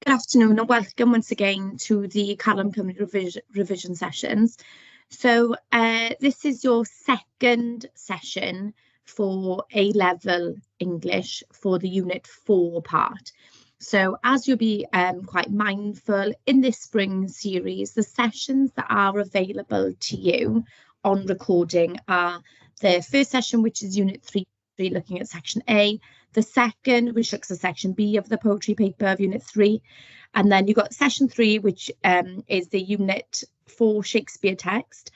Good afternoon and welcome once again to the Callum Cymru revision sessions. So this is your second session for A-level English for the Unit 4 part. So as you'll be quite mindful, in this spring series, the sessions that are available to you on recording are the first session, which is Unit 3, looking at Section A, the second, which looks at Section B of the poetry paper of Unit 3, and then you've got Session 3, which is the Unit 4 Shakespeare text,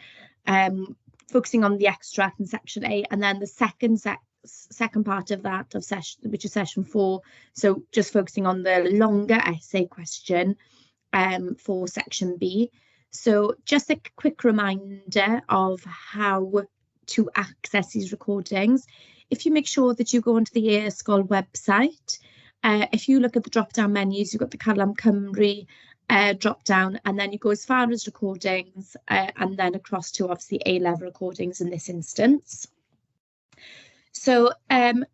focusing on the extract in Section A, and then the second part of that, of session, which is Session 4, so just focusing on the longer essay question for Section B. So just a quick reminder of how to access these recordings. If you make sure that you go onto the e-sgol website, if you look at the drop-down menus, you've got the Callum Cymru drop-down, and then you go as far as recordings, and then across to obviously A-level recordings in this instance. So the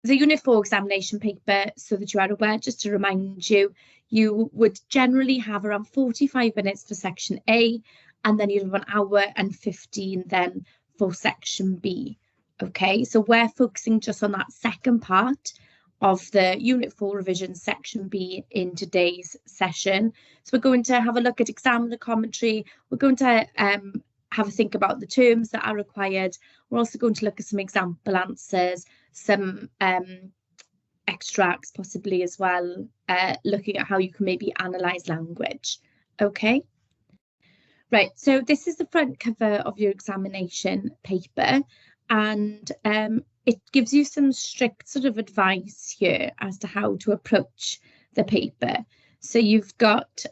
Unit 4 examination paper, so that you are aware, just to remind you, you would generally have around 45 minutes for Section A, and then you'd have 1 hour and 15 then for Section B. Okay, so we're focusing just on that second part of the Unit 4 revision Section B in today's session. So we're going to have a look at examiner commentary. We're going to have a think about the terms that are required. We're also going to look at some example answers, some extracts possibly as well, looking at how you can maybe analyse language. Okay. Right, so this is the front cover of your examination paper, and it gives you some strict sort of advice here as to how to approach the paper. So you've got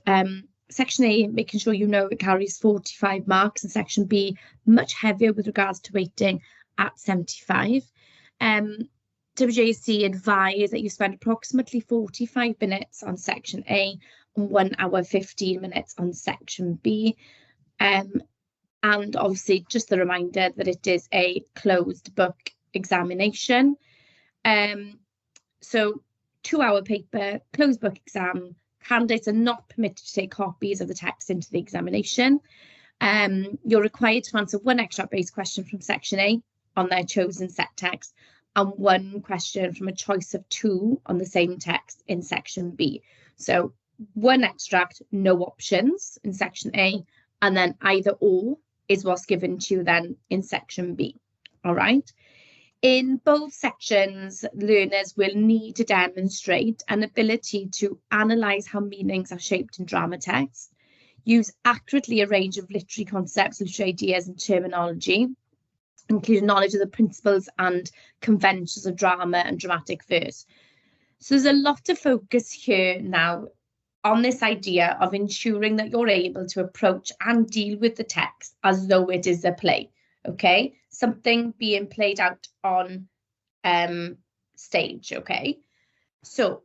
Section A, making sure you know it carries 45 marks, and Section B, much heavier with regards to weighting at 75. WJC advise that you spend approximately 45 minutes on Section A and 1 hour 15 minutes on Section B. And obviously just the reminder that it is a closed book examination. So 2-hour paper, closed book exam. Candidates are not permitted to take copies of the text into the examination. You're required to answer 1 extract-based question from Section A on their chosen set text, and 1 question from a choice of 2 on the same text in Section B. So 1 extract, no options in Section A, and then either or is what's given to you then in Section B. All right. In both sections, learners will need to demonstrate an ability to analyse how meanings are shaped in drama text, use accurately a range of literary concepts, literary ideas and terminology, including knowledge of the principles and conventions of drama and dramatic verse. So there's a lot of focus here now on this idea of ensuring that you're able to approach and deal with the text as though it is a play, okay? Something being played out on stage, okay? So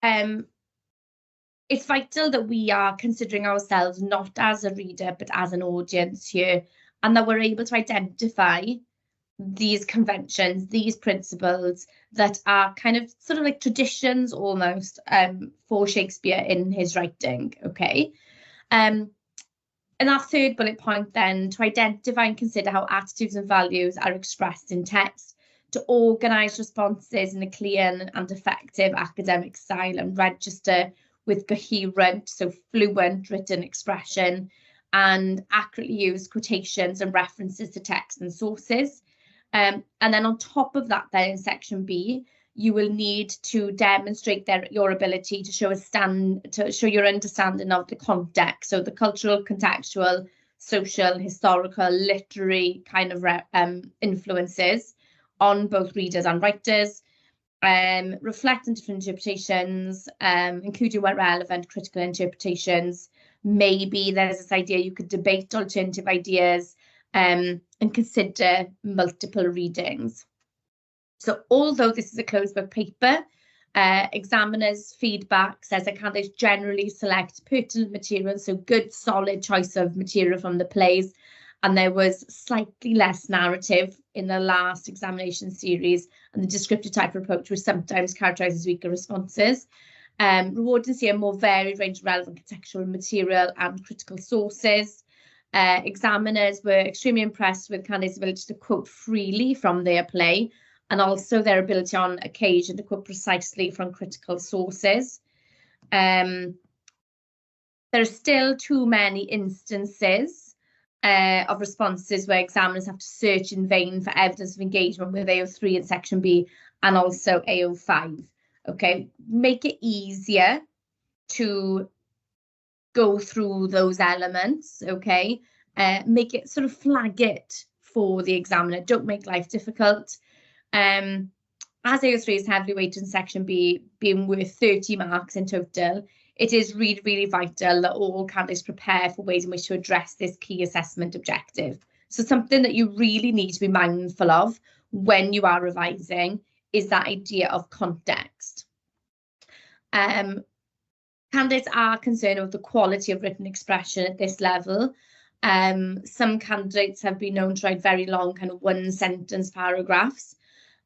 it's vital that we are considering ourselves not as a reader, but as an audience here, and that we're able to identify these conventions, these principles that are kind of sort of like traditions almost for Shakespeare in his writing, okay? And our third bullet point then, to identify and consider how attitudes and values are expressed in text, to organise responses in a clear and effective academic style and register with coherent, so fluent written expression, and accurately use quotations and references to text and sources. And then on top of that, then in Section B, you will need to demonstrate your ability to show your understanding of the context, so the cultural, contextual, social, historical, literary kind of influences on both readers and writers, reflect on different interpretations, including where relevant critical interpretations. Maybe there's this idea you could debate alternative ideas, and consider multiple readings. So although this is a closed book paper, examiners' feedback says that candidates generally select pertinent material, so good solid choice of material from the plays, and there was slightly less narrative in the last examination series, and the descriptive type of approach was sometimes characterised as weaker responses. Reward and see a more varied range of relevant contextual material and critical sources. Examiners were extremely impressed with candidates' ability to quote freely from their play, and also their ability on occasion to quote precisely from critical sources. There are still too many instances of responses where examiners have to search in vain for evidence of engagement with AO3 in section B and also AO5. Okay, make it easier to go through those elements, okay? Make it sort of flag it for the examiner. Don't make life difficult. As AO3 is heavily weighted in section B, being worth 30 marks in total, it is really, really vital that all candidates prepare for ways in which to address this key assessment objective. So something that you really need to be mindful of when you are revising is that idea of context. Candidates are concerned with the quality of written expression at this level. Some candidates have been known to write very long, kind of one-sentence paragraphs.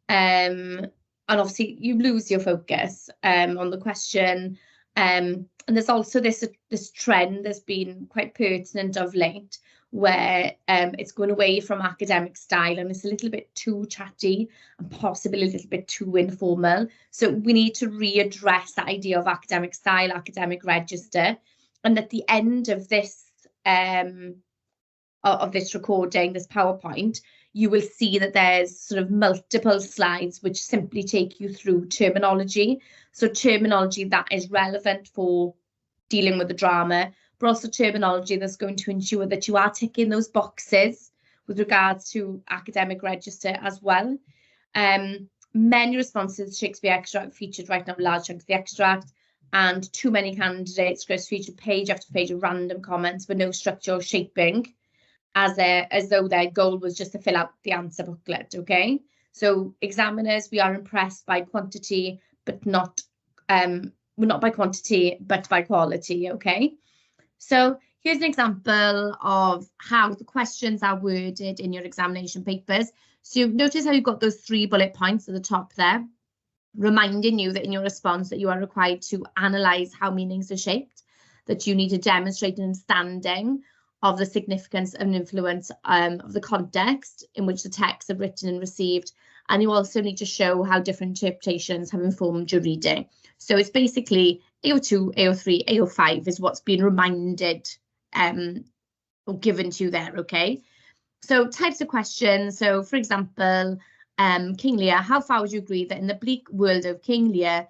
And obviously you lose your focus on the question. And there's also this trend that's been quite pertinent of late, where it's going away from academic style and it's a little bit too chatty and possibly a little bit too informal. So we need to readdress that idea of academic style, academic register. And at the end of this recording, this PowerPoint, you will see that there's sort of multiple slides which simply take you through terminology. So terminology that is relevant for dealing with the drama, but also terminology that's going to ensure that you are ticking those boxes with regards to academic register as well. Many responses to Shakespeare extract featured writing up large chunks of the extract, and too many candidates featured page after page of random comments with no structure or shaping, as though their goal was just to fill out the answer booklet, okay? So examiners, we are impressed by quantity, but not by quantity, but by quality, okay? So here's an example of how the questions are worded in your examination papers. So you notice how you've got those 3 bullet points at the top there, reminding you that in your response that you are required to analyse how meanings are shaped, that you need to demonstrate an understanding of the significance and influence of the context in which the texts are written and received. And you also need to show how different interpretations have informed your reading. So it's basically AO2, AO3, AO5 is what's been reminded or given to you there, okay? So types of questions. So for example, King Lear, how far would you agree that in the bleak world of King Lear,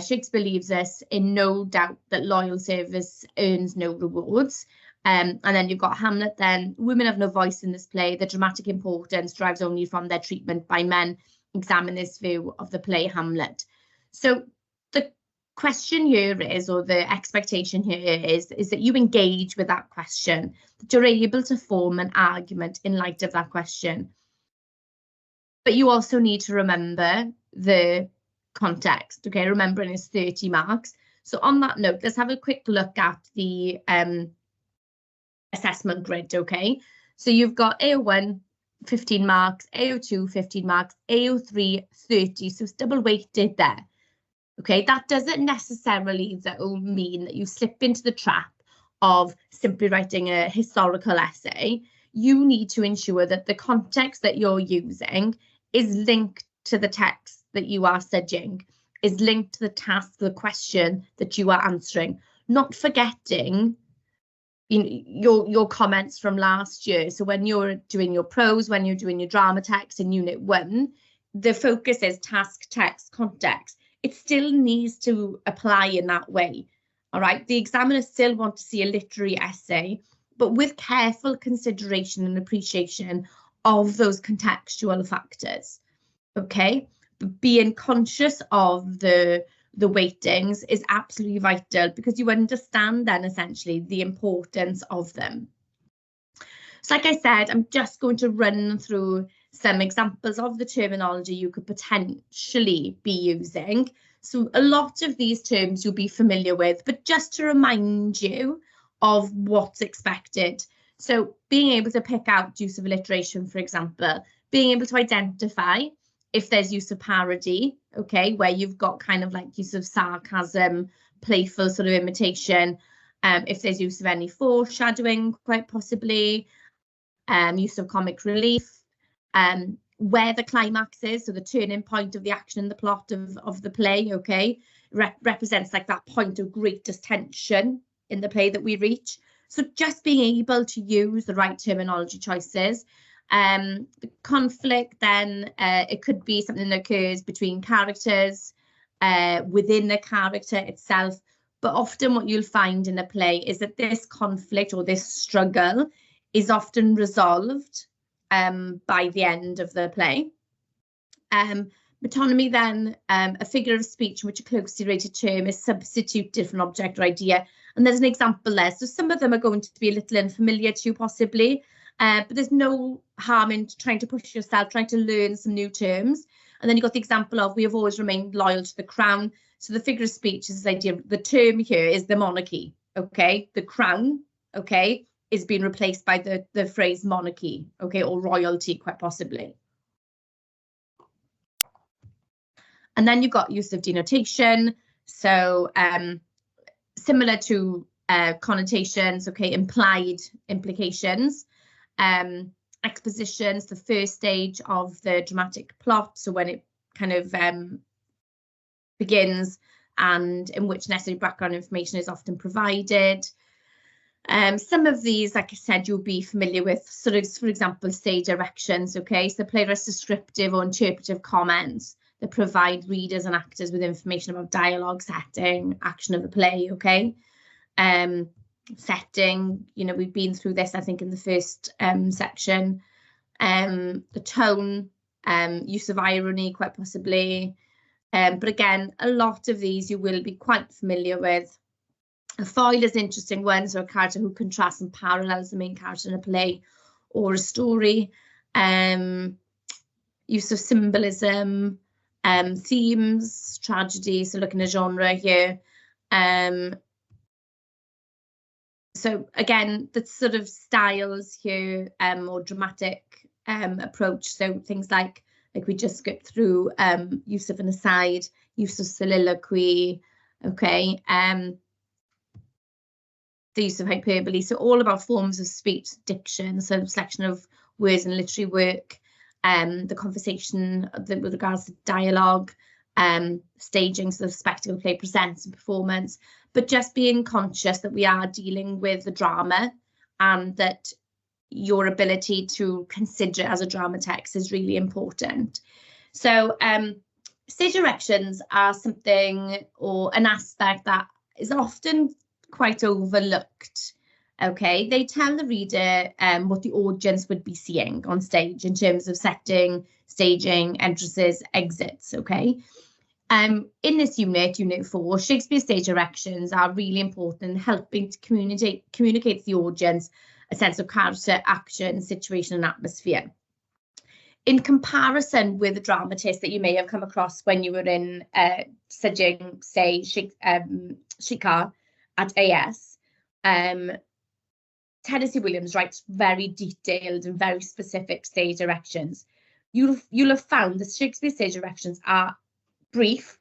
Shakespeare leaves us in no doubt that loyal service earns no rewards? And then you've got Hamlet then, women have no voice in this play. The dramatic importance derives only from their treatment by men. Examine this view of the play Hamlet. So the question here is, or the expectation here is that you engage with that question, that you're able to form an argument in light of that question. But you also need to remember the context, okay? Remembering it's 30 marks. So on that note, let's have a quick look at the assessment grid, okay? So you've got AO1, 15 marks, AO2, 15 marks, AO3, 30, so it's double weighted there, okay? That doesn't necessarily mean that you slip into the trap of simply writing a historical essay. You need to ensure that the context that you're using is linked to the text that you are studying, is linked to the task, the question that you are answering, not forgetting your comments from last year. So when you're doing your prose, when you're doing your drama text in Unit 1, the focus is task, text, context. It still needs to apply in that way, all right? The examiners still want to see a literary essay, but with careful consideration and appreciation of those contextual factors, okay? But being conscious of the weightings is absolutely vital, because you understand then essentially the importance of them. So like I said, I'm just going to run through some examples of the terminology you could potentially be using. So a lot of these terms you'll be familiar with, but just to remind you of what's expected. So being able to pick out use of alliteration, for example, being able to identify if there's use of parody, okay, where you've got kind of like use of sarcasm playful sort of imitation. If there's use of any foreshadowing, quite possibly, use of comic relief, where the climax is, so the turning point of the action in the plot of the play, okay, represents like that point of greatest tension in the play that we reach. So just being able to use the right terminology choices. The conflict then, it could be something that occurs between characters, within the character itself. But often what you'll find in a play is that this conflict or this struggle is often resolved by the end of the play. Metonymy then, a figure of speech in which a closely related term is substituted for an object or idea. And there's an example there. So some of them are going to be a little unfamiliar to you possibly, but there's no harm in trying to push yourself, trying to learn some new terms. And then you've got the example of, we have always remained loyal to the crown. So the figure of speech is this idea, the term here is the monarchy, okay? The crown, okay, is being replaced by the phrase monarchy, okay, or royalty, quite possibly. And then you've got use of denotation. So similar to connotations, okay, implied implications. Expositions, the first stage of the dramatic plot, so when it kind of begins, and in which necessary background information is often provided. Some of these, like I said, you'll be familiar with, sort of, for example, stage directions, okay? So playwright's descriptive or interpretive comments that provide readers and actors with information about dialogue, setting, action of the play, okay? Setting, you know, we've been through this, I think, in the first section. The tone, use of irony, quite possibly. But again, a lot of these you will be quite familiar with. A foil is an interesting one, so a character who contrasts and parallels the main character in a play or a story. Use of symbolism, themes, tragedy, so looking at genre here. So again, the sort of styles here, or dramatic approach, so things like we just skipped through, use of an aside, use of soliloquy, okay, the use of hyperbole, so all about forms of speech, diction, so selection of words in literary work, the conversation with regards to dialogue, staging, so the spectacle play presents and performance, but just being conscious that we are dealing with the drama and that your ability to consider it as a drama text is really important. So stage directions are something or an aspect that is often quite overlooked. Okay, they tell the reader what the audience would be seeing on stage in terms of setting, staging, entrances, exits. Okay, in this unit, Unit 4, Shakespeare stage directions are really important in helping to communicate to the audience a sense of character, action, situation, and atmosphere. In comparison with the dramatists that you may have come across when you were in studying, say, Shikar at AS, Tennessee Williams writes very detailed and very specific stage directions. You'll have found that Shakespeare stage directions are brief,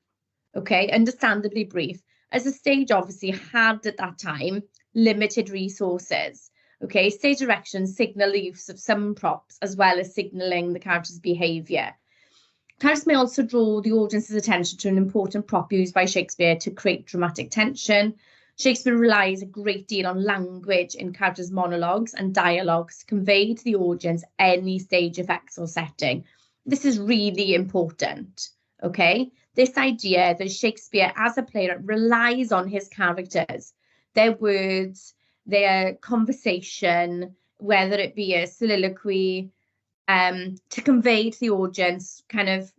okay, understandably brief, as the stage obviously had at that time limited resources. Okay, stage directions signal the use of some props as well as signalling the character's behaviour. Characters may also draw the audience's attention to an important prop used by Shakespeare to create dramatic tension. Shakespeare relies a great deal on language in characters' monologues and dialogues to convey to the audience any stage effects or setting. This is really important, okay? This idea that Shakespeare, as a playwright, relies on his characters, their words, their conversation, whether it be a soliloquy, to convey to the audience kind of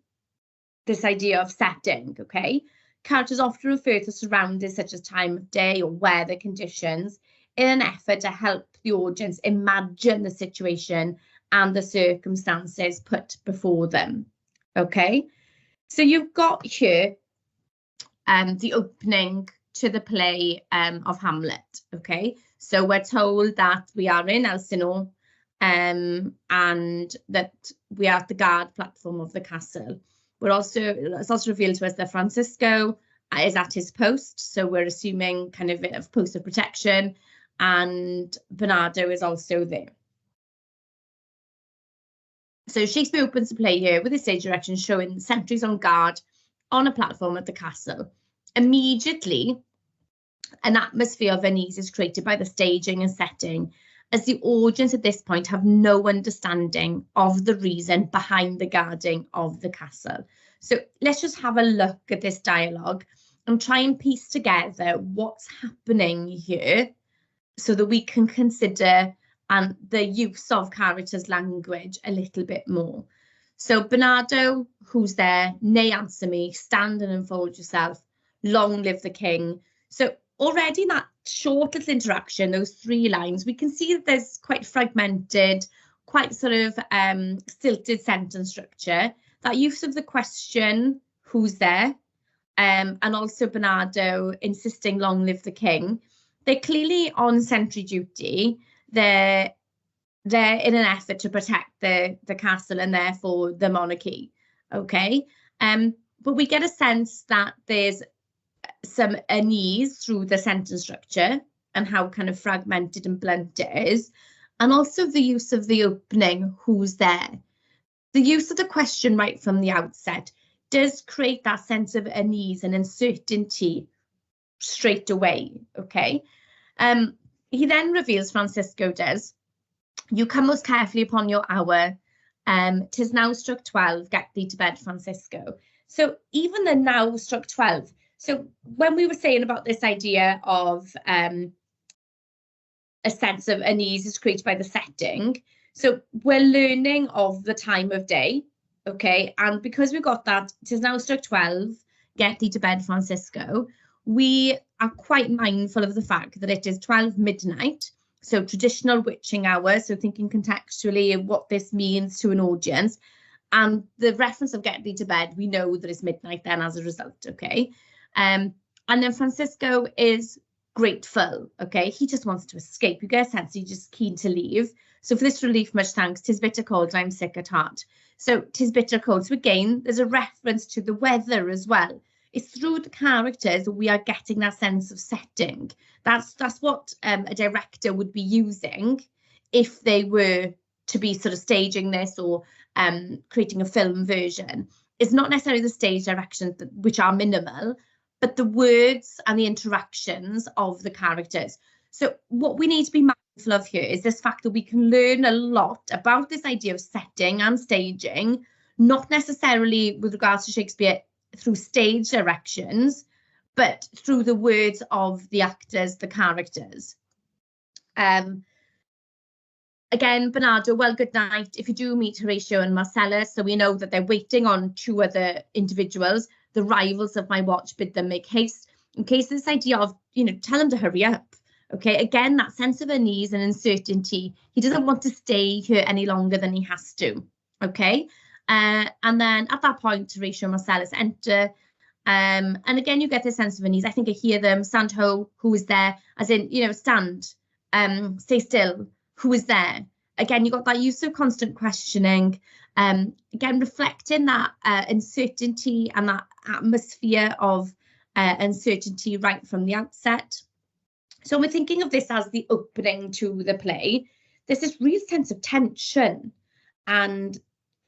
this idea of setting, okay? Characters often refer to surroundings such as time of day or weather conditions in an effort to help the audience imagine the situation and the circumstances put before them, okay? So you've got here the opening to the play of Hamlet, okay? So we're told that we are in Elsinore and that we are at the guard platform of the castle. It's also revealed to us that Francisco is at his post, so we're assuming kind of a post of protection, and Bernardo is also there. So Shakespeare opens the play here with a stage direction showing sentries on guard on a platform at the castle. Immediately, an atmosphere of unease is created by the staging and setting, as the audience at this point have no understanding of the reason behind the guarding of the castle. So let's just have a look at this dialogue and try and piece together what's happening here so that we can consider the use of characters' language a little bit more. So Bernardo, who's there, nay answer me, stand and unfold yourself, long live the king. So already in that short little interaction, those 3 lines, we can see that there's quite fragmented, quite sort of stilted sentence structure. That use of the question, who's there, and also Bernardo insisting long live the king. They're clearly on sentry duty. They're in an effort to protect the castle and therefore the monarchy, okay? But we get a sense that there's some unease through the sentence structure and how kind of fragmented and blunt it is, and also the use of the opening, who's there. The use of the question right from the outset does create that sense of unease and uncertainty straight away, okay? He then reveals, Francisco does, you come most carefully upon your hour. 'Tis now struck 12, get thee to bed, Francisco. So even the now struck 12. So when we were saying about this idea of a sense of unease is created by the setting, so we're learning of the time of day, okay? And because we got that, 'tis now struck 12, get thee to bed, Francisco, we are quite mindful of the fact that it is 12 midnight, so traditional witching hour, so thinking contextually of what this means to an audience. And the reference of get thee to bed, we know that it's midnight then as a result, okay? And then Francisco is grateful, okay? He just wants to escape. You get a sense he's just keen to leave. So for this relief, much thanks. 'Tis bitter cold, I'm sick at heart. So 'tis bitter cold. So again, there's a reference to the weather as well. It's through the characters that we are getting that sense of setting. That's what a director would be using if they were to be sort of staging this or creating a film version. It's not necessarily the stage directions which are minimal, but the words and the interactions of the characters. So what we need to be mindful of here is this fact that we can learn a lot about this idea of setting and staging, not necessarily with regards to Shakespeare through stage directions, but through the words of the actors, the characters. Again, Bernardo, well, good night. If you do meet Horatio and Marcellus, so we know that they're waiting on 2 other individuals, the rivals of my watch, bid them make haste. In case this idea of, tell them to hurry up. Okay, again, that sense of unease and uncertainty. He doesn't want to stay here any longer than he has to. Okay, and then at that point, Horatio and Marcellus enter. And again, you get this sense of unease. I think I hear them, stand ho, who is there? As in, stand, stay still, who is there? Again, you got that use of constant questioning. Again, reflecting that uncertainty and that atmosphere of uncertainty right from the outset. So we're thinking of this as the opening to the play. There's this real sense of tension and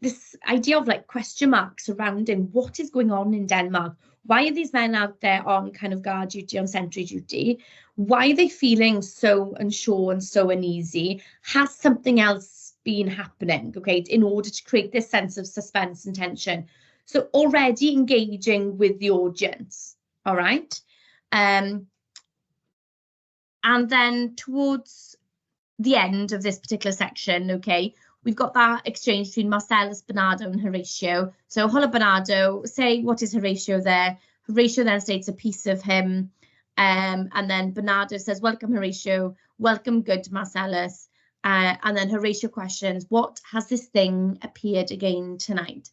this idea of like question marks surrounding what is going on in Denmark. Why are these men out there on kind of guard duty, on sentry duty? Why are they feeling so unsure and so uneasy? Has something else been happening, okay, in order to create this sense of suspense and tension? So already engaging with the audience, all right? And then towards the end of this particular section, okay, we've got that exchange between Marcellus, Bernardo, and Horatio. So, holla Bernardo, say what is Horatio there? Horatio then states a piece of him. And then Bernardo says, welcome, Horatio, welcome, good Marcellus. And then Horatio questions, what has this thing appeared again tonight?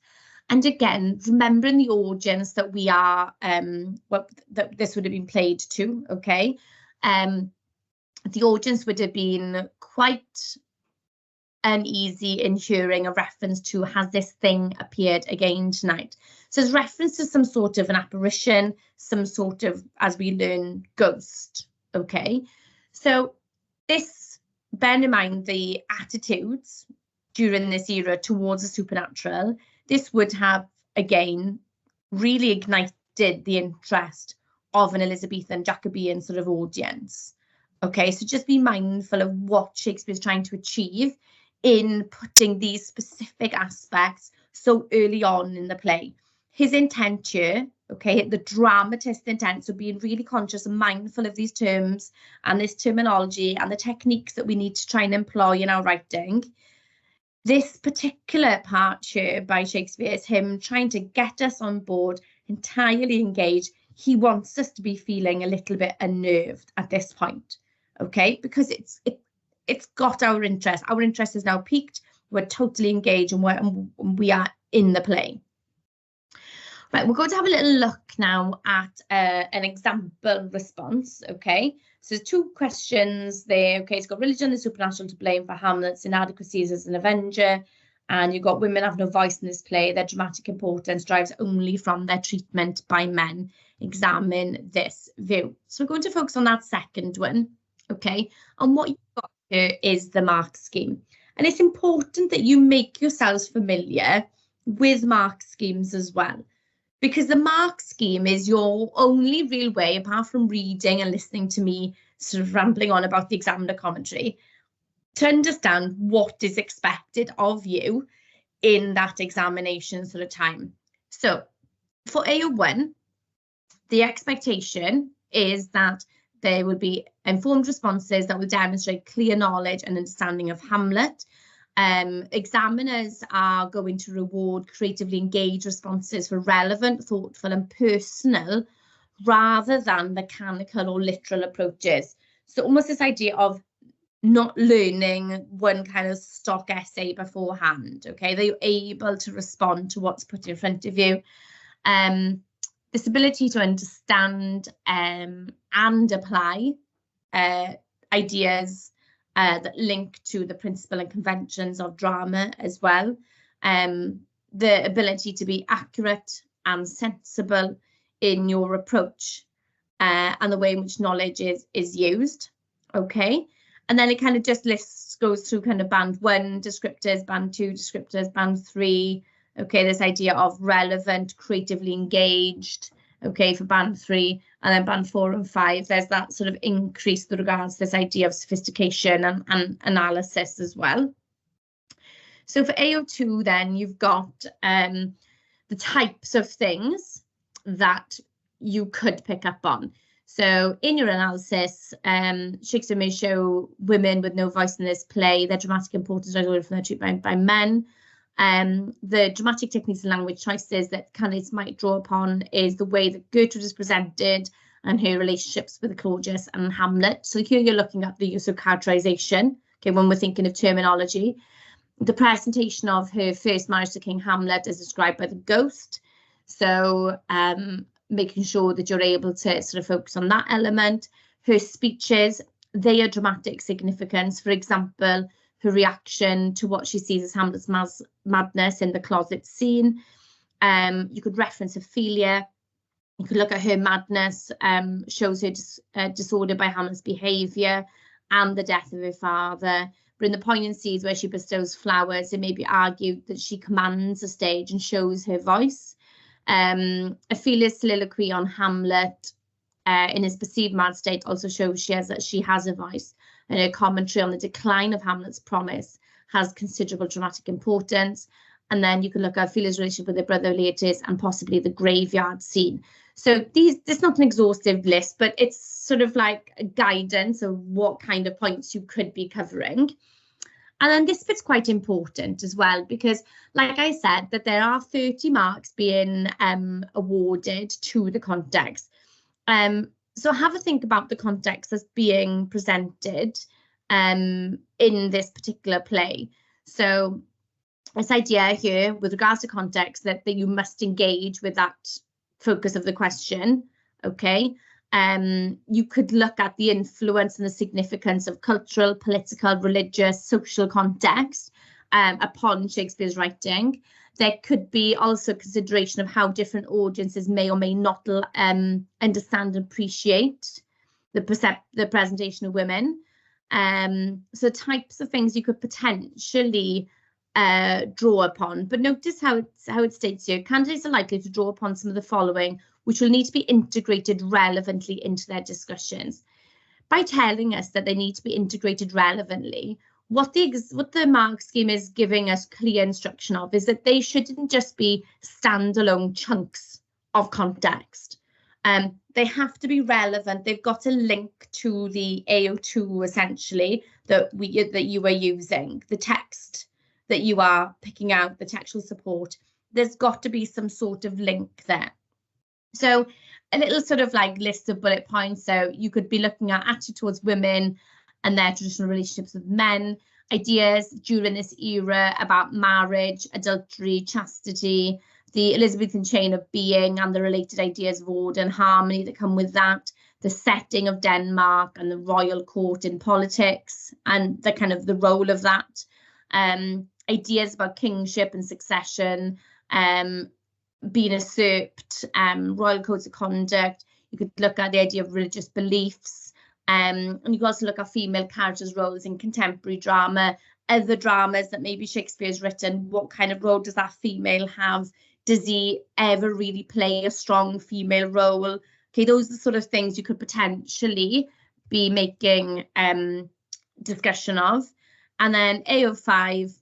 And again, remembering the audience that we are, that this would have been played to, okay? The audience would have been quite uneasy in hearing a reference to has this thing appeared again tonight. So it's reference to some sort of an apparition, some sort of, as we learn, ghost. Okay, so this, bearing in mind the attitudes during this era towards the supernatural, this would have again really ignited the interest of an Elizabethan Jacobean sort of audience. Okay, so just be mindful of what Shakespeare's trying to achieve in putting these specific aspects so early on in the play. His intent here, okay, the dramatist intent, so being really conscious and mindful of these terms and this terminology and the techniques that we need to try and employ in our writing. This particular part here by Shakespeare is him trying to get us on board, entirely engaged. He wants us to be feeling a little bit unnerved at this point, okay, because it's got our interest. Our interest is now piqued. We're totally engaged and we are in the play. Right, we're going to have a little look now at an example response, okay? So there's two questions there, okay? It's got religion and supernatural to blame for Hamlet's inadequacies as an avenger, and you've got women have no voice in this play. Their dramatic importance drives only from their treatment by men. Examine this view. So we're going to focus on that second one, okay? And what you've got here is the mark scheme. And it's important that you make yourselves familiar with mark schemes as well, because the mark scheme is your only real way, apart from reading and listening to me sort of rambling on about the examiner commentary, to understand what is expected of you in that examination sort of time. So for AO1, the expectation is that there will be informed responses that will demonstrate clear knowledge and understanding of Hamlet. Examiners are going to reward creatively engaged responses for relevant, thoughtful and personal rather than mechanical or literal approaches. So almost this idea of not learning one kind of stock essay beforehand, okay? They're able to respond to what's put in front of you. This ability to understand and apply ideas that link to the principle and conventions of drama as well. The ability to be accurate and sensible in your approach and the way in which knowledge is used, okay? And then it kind of just goes through kind of band 1 descriptors, band 2 descriptors, band 3, okay, this idea of relevant, creatively engaged, okay, for band 3, and then band 4 and 5, there's that sort of increase with regards to this idea of sophistication and analysis as well. So for AO2, then you've got the types of things that you could pick up on. So in your analysis, Shakespeare may show women with no voice in this play, their dramatic importance is away from their treatment by men. The dramatic techniques and language choices that candidates might draw upon is the way that Gertrude is presented and her relationships with Claudius and Hamlet. So here you're looking at the use of characterization, okay, when we're thinking of terminology. The presentation of her first marriage to King Hamlet is described by the ghost. So making sure that you're able to sort of focus on that element. Her speeches, they are dramatic significance. For example, her reaction to what she sees as Hamlet's madness in the closet scene. You could reference Ophelia. You could look at her madness, shows her disorder by Hamlet's behaviour and the death of her father. But in the poignancies where she bestows flowers, it may be argued that she commands the stage and shows her voice. Ophelia's soliloquy on Hamlet in his perceived mad state also shows that she has a voice, and her commentary on the decline of Hamlet's promise has considerable dramatic importance. And then you can look at Ophelia's relationship with her brother Laertes and possibly the graveyard scene. So it's not an exhaustive list, but it's sort of like a guidance of what kind of points you could be covering. And then this bit's quite important as well, because like I said, that there are 30 marks being awarded to the context. So have a think about the context that's being presented in this particular play. So this idea here with regards to context that you must engage with that focus of the question, okay? You could look at the influence and the significance of cultural, political, religious, social context upon Shakespeare's writing. There could be also consideration of how different audiences may or may not understand and appreciate the presentation of women. So types of things you could potentially draw upon, but notice how it states here, candidates are likely to draw upon some of the following, which will need to be integrated relevantly into their discussions. By telling us that they need to be integrated relevantly, what the mark scheme is giving us clear instruction of is that they shouldn't just be standalone chunks of context. They have to be relevant. They've got to link to the AO2 essentially that you are using, the text that you are picking out, the textual support. There's got to be some sort of link there. So a little sort of like list of bullet points. So you could be looking at attitude towards women and their traditional relationships with men, ideas during this era about marriage, adultery, chastity, the Elizabethan chain of being and the related ideas of order and harmony that come with that, the setting of Denmark and the royal court in politics and the kind of the role of that, ideas about kingship and succession, being usurped, royal codes of conduct. You could look at the idea of religious beliefs, and you could also look at female characters' roles in contemporary drama, other dramas that maybe Shakespeare's written. What kind of role does that female have? Does he ever really play a strong female role? Okay, those are the sort of things you could potentially be making discussion of. And then AO5,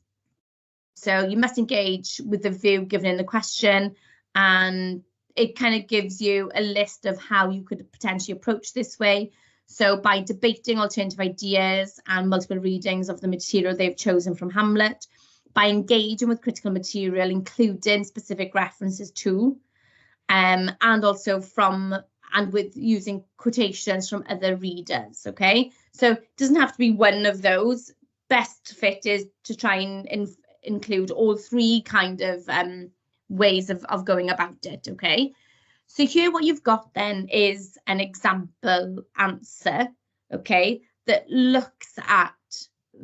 so you must engage with the view given in the question, and it kind of gives you a list of how you could potentially approach this way. So by debating alternative ideas and multiple readings of the material they've chosen from Hamlet, by engaging with critical material, including specific references to, and also with using quotations from other readers, okay? So it doesn't have to be one of those. Best fit is to try and include all three kind of ways of going about it, okay? So here what you've got then is an example answer, okay, that looks at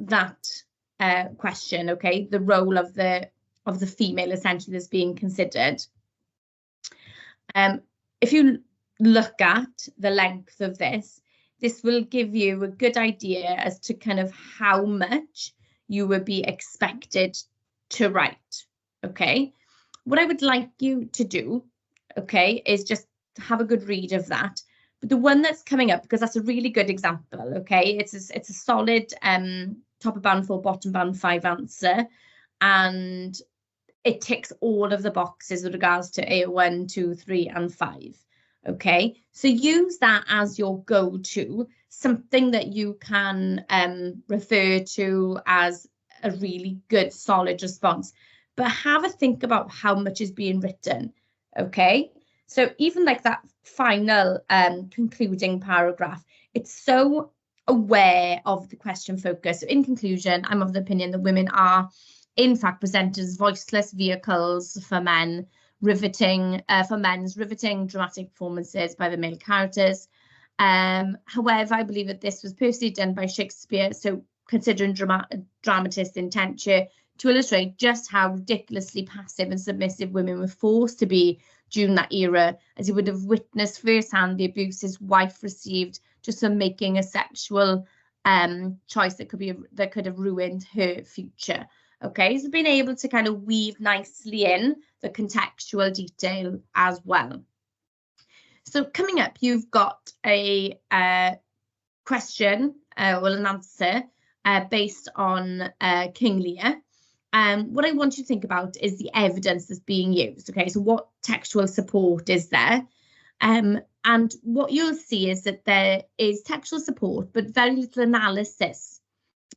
that question, okay, the role of the female essentially that's being considered. If you look at the length of this will give you a good idea as to kind of how much you would be expected to write, okay? What I would like you to do, okay, is just have a good read of that. But the one that's coming up, because that's a really good example, okay, it's a solid top of band 4, bottom band 5 answer, and it ticks all of the boxes with regards to AO1, 2, 3, and 5. Okay, so use that as your go-to, something that you can refer to as a really good, solid response. But have a think about how much is being written, okay? So even like that final concluding paragraph, it's so aware of the question focus. So in conclusion, I'm of the opinion that women are, in fact, presented as voiceless vehicles for men, for men's riveting dramatic performances by the male characters. However, I believe that this was personally done by Shakespeare, so considering dramatist intent here, to illustrate just how ridiculously passive and submissive women were forced to be during that era, as he would have witnessed firsthand the abuse his wife received just for making a sexual choice that could have ruined her future. Okay, so being able to kind of weave nicely in the contextual detail as well. So coming up, you've got a question, well, an answer based on King Lear. What I want you to think about is the evidence that's being used. Okay, so what textual support is there? And what you'll see is that there is textual support, but very little analysis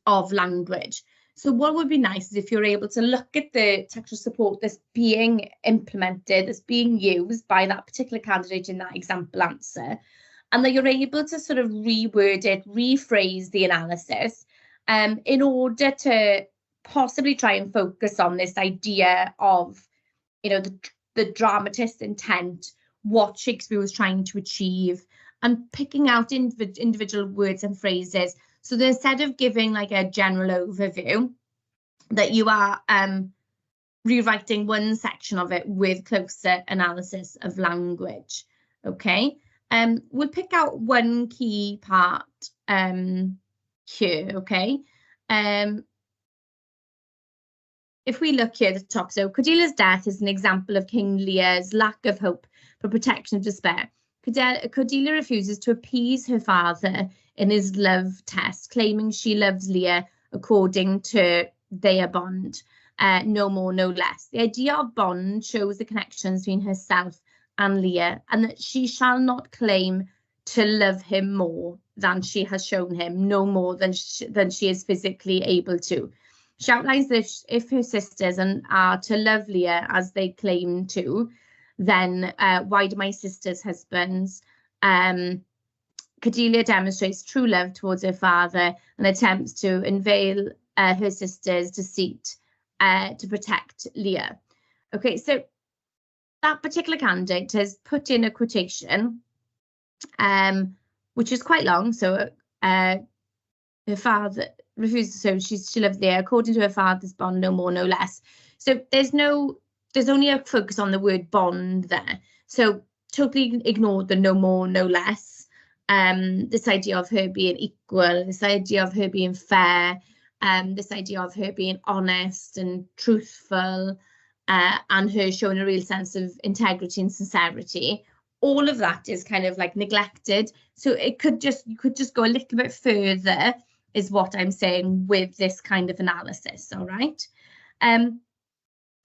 of language. So what would be nice is if you're able to look at the textual support that's being implemented, that's being used by that particular candidate in that example answer, and that you're able to sort of reword it, rephrase the analysis in order to possibly try and focus on this idea of, you know, the dramatist intent, what Shakespeare was trying to achieve, and picking out individual words and phrases. So that instead of giving like a general overview, that you are rewriting one section of it with closer analysis of language. Okay, we'll pick out one key part here. Okay, if we look here at the top, so Cordelia's death is an example of King Lear's lack of hope for protection of despair. Cordelia refuses to appease her father in his love test, claiming she loves Lear according to their bond, no more, no less. The idea of bond shows the connections between herself and Lear, and that she shall not claim to love him more than she has shown him, no more than she is physically able to. She outlines that if her sisters are to love Lear as they claim to, then why do my sisters' husbands? Cordelia demonstrates true love towards her father and attempts to unveil her sister's deceit to protect Lear. Okay, so that particular candidate has put in a quotation, which is quite long. So her father refuses, so she loves Lear according to her father's bond, no more, no less. So there's only a focus on the word bond there. So totally ignore the no more, no less. This idea of her being equal, this idea of her being fair, this idea of her being honest and truthful, and her showing a real sense of integrity and sincerity. All of that is kind of like neglected. So you could just go a little bit further, is what I'm saying with this kind of analysis. All right.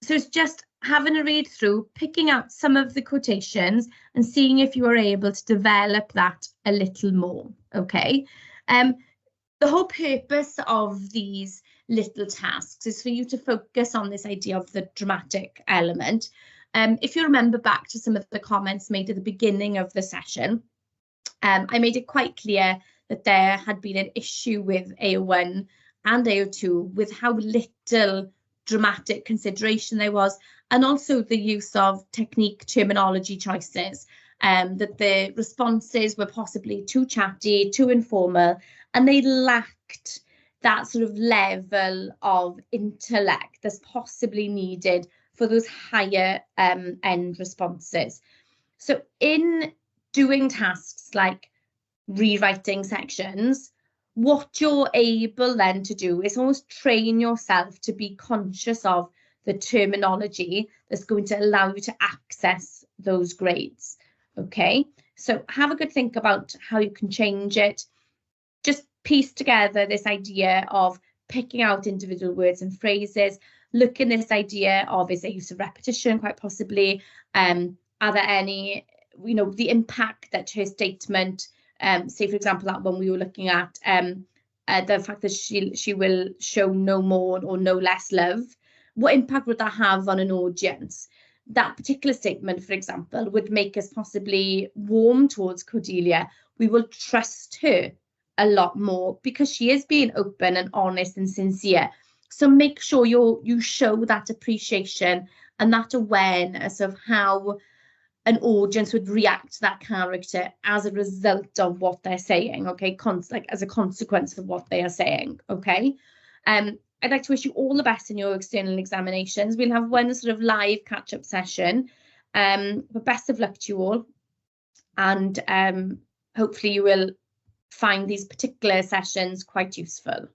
So it's just having a read through, picking out some of the quotations and seeing if you are able to develop that a little more. Okay. The whole purpose of these little tasks is for you to focus on this idea of the dramatic element. If you remember back to some of the comments made at the beginning of the session, I made it quite clear that there had been an issue with AO1 and AO2 with how little dramatic consideration there was, and also the use of technique terminology choices, that the responses were possibly too chatty, too informal, and they lacked that sort of level of intellect that's possibly needed for those higher end responses. So in doing tasks like rewriting sections, what you're able then to do is almost train yourself to be conscious of the terminology that's going to allow you to access those grades. Okay, so have a good think about how you can change it. Just piece together this idea of picking out individual words and phrases. Look in this idea of, is there use of repetition, quite possibly? Are there any, the impact that her statement, say for example that one we were looking at, the fact that she will show no more or no less love, what impact would that have on an audience? That particular statement, for example, would make us possibly warm towards Cordelia. We will trust her a lot more because she is being open and honest and sincere. So make sure you show that appreciation and that awareness of how an audience would react to that character as a result of what they're saying, okay? Like as a consequence of what they are saying, okay? I'd like to wish you all the best in your external examinations. We'll have one sort of live catch-up session, but best of luck to you all. And hopefully you will find these particular sessions quite useful.